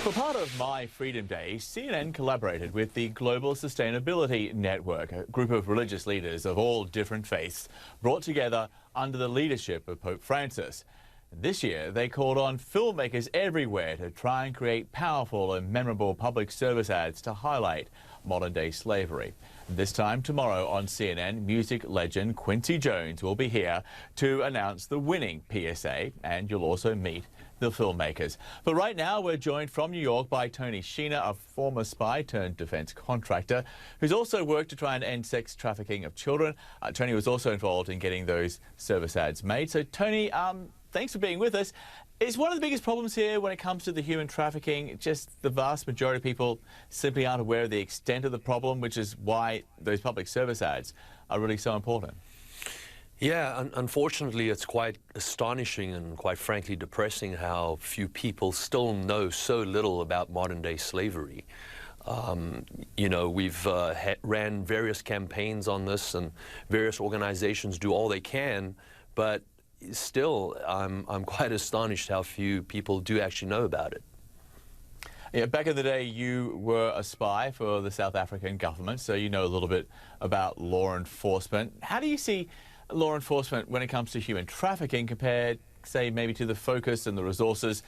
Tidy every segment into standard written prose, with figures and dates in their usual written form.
For part of My Freedom Day, CNN collaborated with the Global Sustainability Network, a group of religious leaders of all different faiths brought together under the leadership of Pope Francis. This year, they called on filmmakers everywhere to try and create powerful and memorable public service ads to highlight modern-day slavery. This time tomorrow on CNN, music legend Quincy Jones will be here to announce the winning PSA, and you'll also meet the filmmakers. But right now, we're joined from New York by Tony Schiena, a former spy turned defense contractor, who's also worked to try and end sex trafficking of children. Tony was also involved in getting those service ads made. So, Tony, thanks for being with us. Is one of the biggest problems here when it comes to the human trafficking just the vast majority of people simply aren't aware of the extent of the problem, which is why those public service ads are really so important? Yeah, unfortunately, it's quite astonishing and quite frankly depressing how few people still know so little about modern-day slavery. You know, we've ran various campaigns on this, and various organizations do all they can, but still, I'm quite astonished how few people do actually know about it. Yeah, back in the day, you were a spy for the South African government, so you know a little bit about law enforcement. How do you see law enforcement when it comes to human trafficking compared, say, maybe to the focus and the resources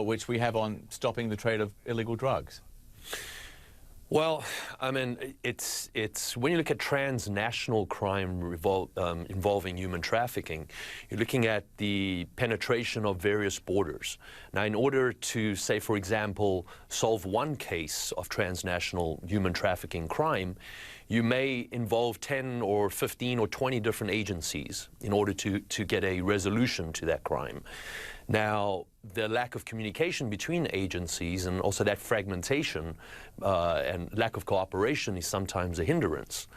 which we have on stopping the trade of illegal drugs? Well, I mean, it's when you look at transnational crime involving human trafficking, you're looking at the penetration of various borders. Now, in order to, say, for example, solve one case of transnational human trafficking crime, you may involve 10 or 15 or 20 different agencies in order to get a resolution to that crime. Now, the lack of communication between agencies and also that fragmentation and lack of cooperation is sometimes a hindrance.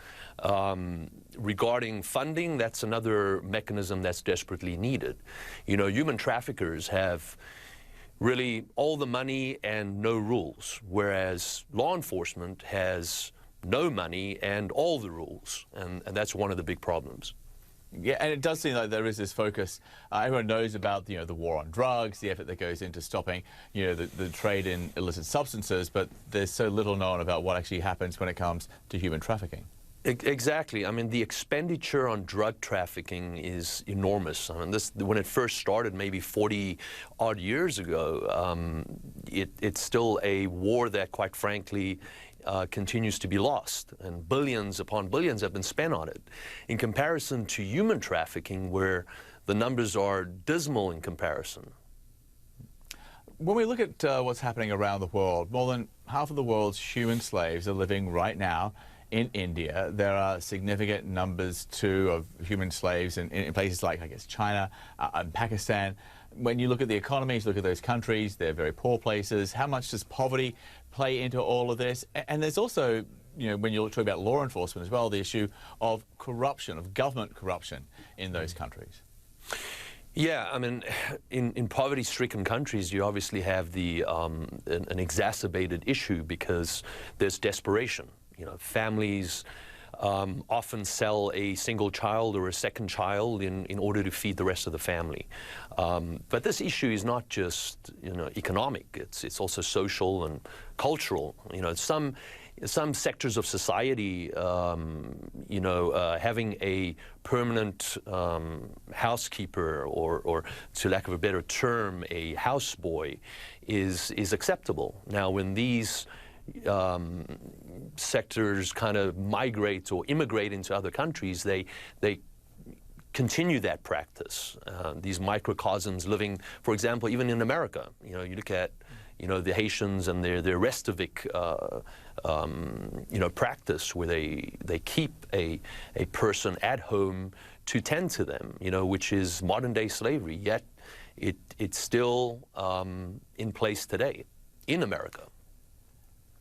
Regarding funding, that's another mechanism that's desperately needed. You know, human traffickers have really all the money and no rules, whereas law enforcement has no money and all the rules, and that's one of the big problems. Yeah, and it does seem like there is this focus. Everyone knows about the war on drugs, the effort that goes into stopping the trade in illicit substances, but there's so little known about what actually happens when it comes to human trafficking. Exactly. I mean, the expenditure on drug trafficking is enormous. I mean, when it first started, maybe 40-odd years ago, it's still a war that, quite frankly, continues to be lost, and billions upon billions have been spent on it. In comparison to human trafficking, where the numbers are dismal in comparison. When we look at what's happening around the world, more than half of the world's human slaves are living right now in India. There are significant numbers, too, of human slaves in places like, I guess, China and Pakistan. When you look at the economies, look at those countries, they're very poor places. How much does poverty play into all of this? And there's also, when you talk about law enforcement as well, the issue of corruption, of government corruption in those countries. Yeah, I mean, in poverty-stricken countries, you obviously have an exacerbated issue because there's desperation. You know, families often sell a single child or a second child in order to feed the rest of the family. But this issue is not just economic; it's also social and cultural. You know, some sectors of society, having a permanent housekeeper or, to lack of a better term, a houseboy, is acceptable. Now, when these sectors kind of migrate or immigrate into other countries, they continue that practice. These microcosms living, for example, even in America. You look at the Haitians and their Restavik practice, where they keep a person at home to tend to them, which is modern-day slavery. Yet it's still in place today in America.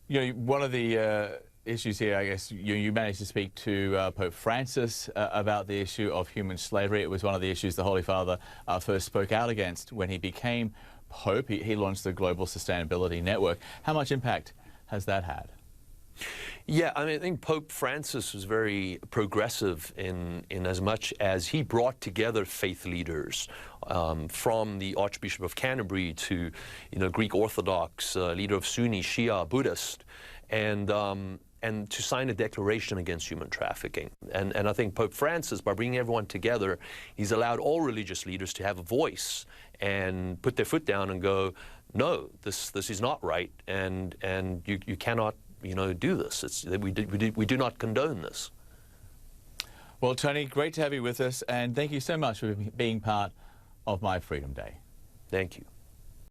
One of the issues here, I guess, you managed to speak to Pope Francis about the issue of human slavery. It was one of the issues the Holy Father first spoke out against when he became Pope. He launched the Global Sustainability Network. How much impact has that had? Yeah, I mean, I think Pope Francis was very progressive in as much as he brought together faith leaders, from the Archbishop of Canterbury to, Greek Orthodox, leader of Sunni, Shia, Buddhist, and to sign a declaration against human trafficking. And I think Pope Francis, by bringing everyone together, he's allowed all religious leaders to have a voice and put their foot down and go, no, this is not right, and you cannot do this. We do not condone this. Well, Tony, great to have you with us, and thank you so much for being part of My Freedom Day. Thank you.